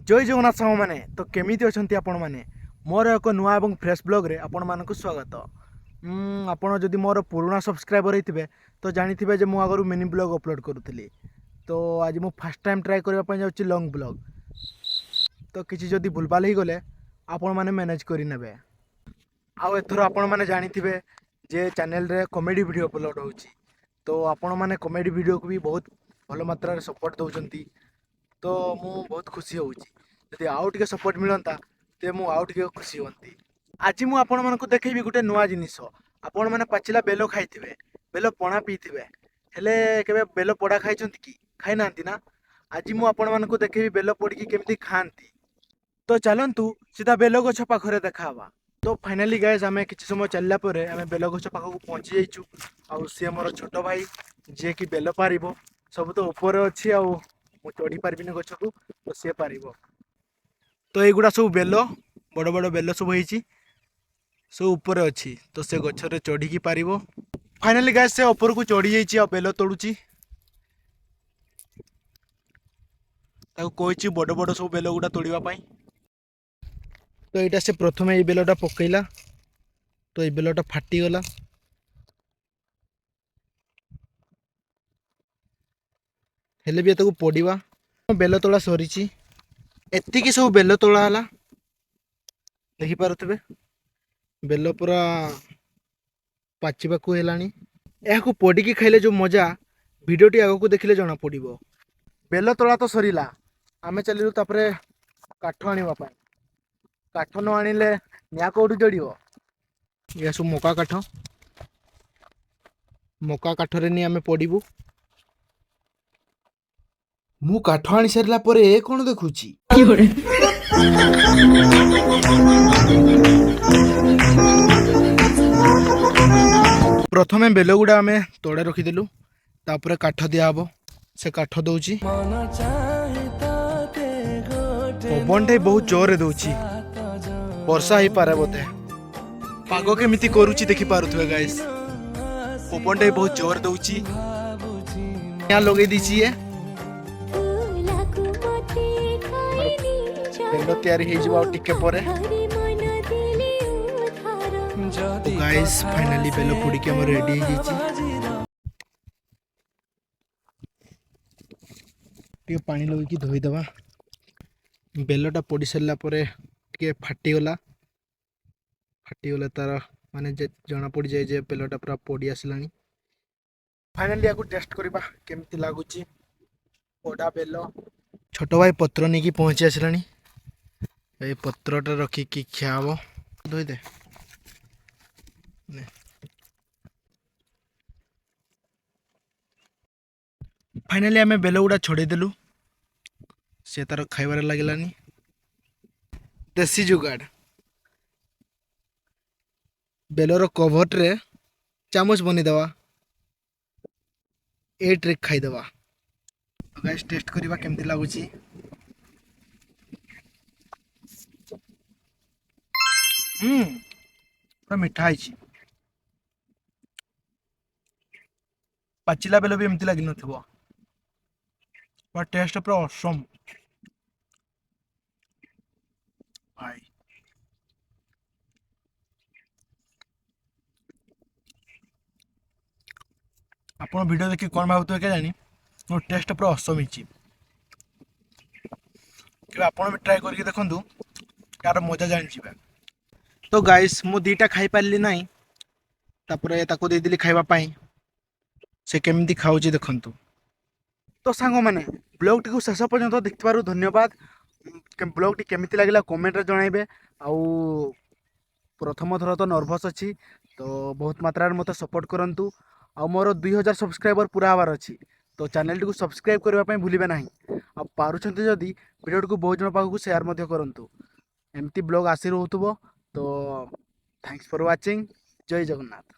जय जगन्नाथ साଙ୍ଗ ମାନେ तो केमिति अछंती आपण माने मोर एक नुआ एवं फ्रेश ब्लॉग रे आपण मानकु स्वागत। आपण जदि मोर पुराना सब्सक्राइबर होइथिबे तो जानिथिबे जे मु आगरु मिनी ब्लॉग अपलोड करूथिली। तो आज मु फर्स्ट टाइम ट्राई करबा पय जाउची लॉन्ग ब्लॉग। तो किछि जदि भूलभाल ही गले आपण माने मैनेज करि नेबे। आ एथरो आपण माने जानिथिबे जे चैनल रे कॉमेडी वीडियो अपलोड होउची। तो आपण माने कॉमेडी वीडियो को भी बहुत भल मात्रा रे सपोर्ट दउचंती। तो मु बहुत खुशी होउची जदि आउ टिके सपोर्ट मिलंता ते मु आउ टिके खुशी होंती। आज मु आपण मानकु देखैबी गुटे नुआ जिनिस। आपण माने पाचिला बेलो खाइथिबे, बेलो पणा पीथिबे, हेले केबे बेलो पडा खाइचंती कि खाइ नांती ना। आज मु आपण मानकु देखैबी बेलो पडिकी केमती खांती। तो चलंतु सीधा बेलो गछ पाखरे देखाबा। तो फाइनली गाइस आमे किछि समय चलला परे आमे बेलो गछ पाखकु पहुंची जाइछु। आ से हमर छोटो भाई जे कि बेलो पारिबो सब तो ऊपर अछि आ मु चढ़ी पारबिनी गछ को तो सी पार। तो युवा सब बेल बड़ बड़ बेल सब हो सब ऊपर अच्छी तो से गचर चढ़ी पार। फाइनाली गाइस से ऊपर को चढ़ी जाइए बेल तोड़ुची कही बड़ बड़ सब बेल गुड़ा तोड़ापी। तो यहाँ से प्रथम ये बेलटा पकईला तो ये बेलटा फाटीगला। हेले भी ताको पड़ा बेल तोड़ा सरी एतिकी सब बेल तोड़ा है देखिपे बेल पूरा पाचिबाकू हेलानी। यहाँ पड़ी खाइले जो मजा भिडियोटी आग को देखिले जना पड़। बेल तोड़ा तो सरीला आमे चलू तापरे काठ आने काठ न आनिले निया कौटू जड़ो। यह सब मका काठरे नहीं आमे पड़ू। मु काठ आनी सारा पर कौन देखुची प्रथमे बेल गुड़ा आमे तोड़े रखीदेलु तापर काठ दियाहब से काठ दौची। पवन टे बहुत जोर दौची वर्षा ही पारे बोधे पाग केमिति करूची देखि पारुथबे गाइस। पवन टे बहुत जोर दौची यहाँ लगे दीची है बेल तैयारी हो जाव टिके परे। तो गाइस फाइनली बेल पोड़ी के हमर रेडी हो जाइए। टिके पानी लगे धोई दबा। बेलटा पोड़ी सरला परे टिके फाटीगला तार माने जना पड़ जाए जे बेलटा पूरा पोड़ी आसलानी। फाइनली याकू टेस्ट करबा केमती लागुची पोड़ा बेल। छोट भाई पत्र नहीं पहुंची आसलानी ये पत्रटा रखिकी खियाब धोई दे। फाइनली आमे बेल गुड़ा छड़ेदेलु से तार खाइबार लगलानी। देसी जुगाड़ बेलर कभर रे चामच बनीदेवा ए ट्रिक खाईदेवा। गाइस टेस्ट करबा केमती लागुची। पूरा मिठा है। पाचिला बेल भी एमती लगी नथिबो पर टेस्ट पूरा ऑसम भाई। आपण वीडियो देखि कोन भाबुथबे के जानी मोर टेस्ट पूरा ऑसम हिची। कि आपण भी ट्राई करके देखंतु यार मजा जानि छिबा। तो गाइस मु दीटा खाई पारली नाही तापरे ताको दे दिली खाइबा पाई से केमती खाउची देखंतु। तो सांग माने ब्लॉग टी को शेष पर्यंत देखिबारु धन्यवाद। ब्लॉग टी केमती लागला कमेंट रे जणाइबे। आउ प्रथम थर तो नर्वस अच्छी तो बहुत मात्रा मत सपोर्ट करंतु। आ मोर 2000 सब्सक्राइबर पूरा हबार अच्छी तो चैनल टी को सब्सक्राइब करने भूलिए ना। आ पारुछंती जदि वीडियो को बहुत जन पाखु शेयर मध्य करंतु। एमती ब्लॉग आसी रहउतबो तो थैंक्स फॉर वाचिंग। जय जगन्नाथ।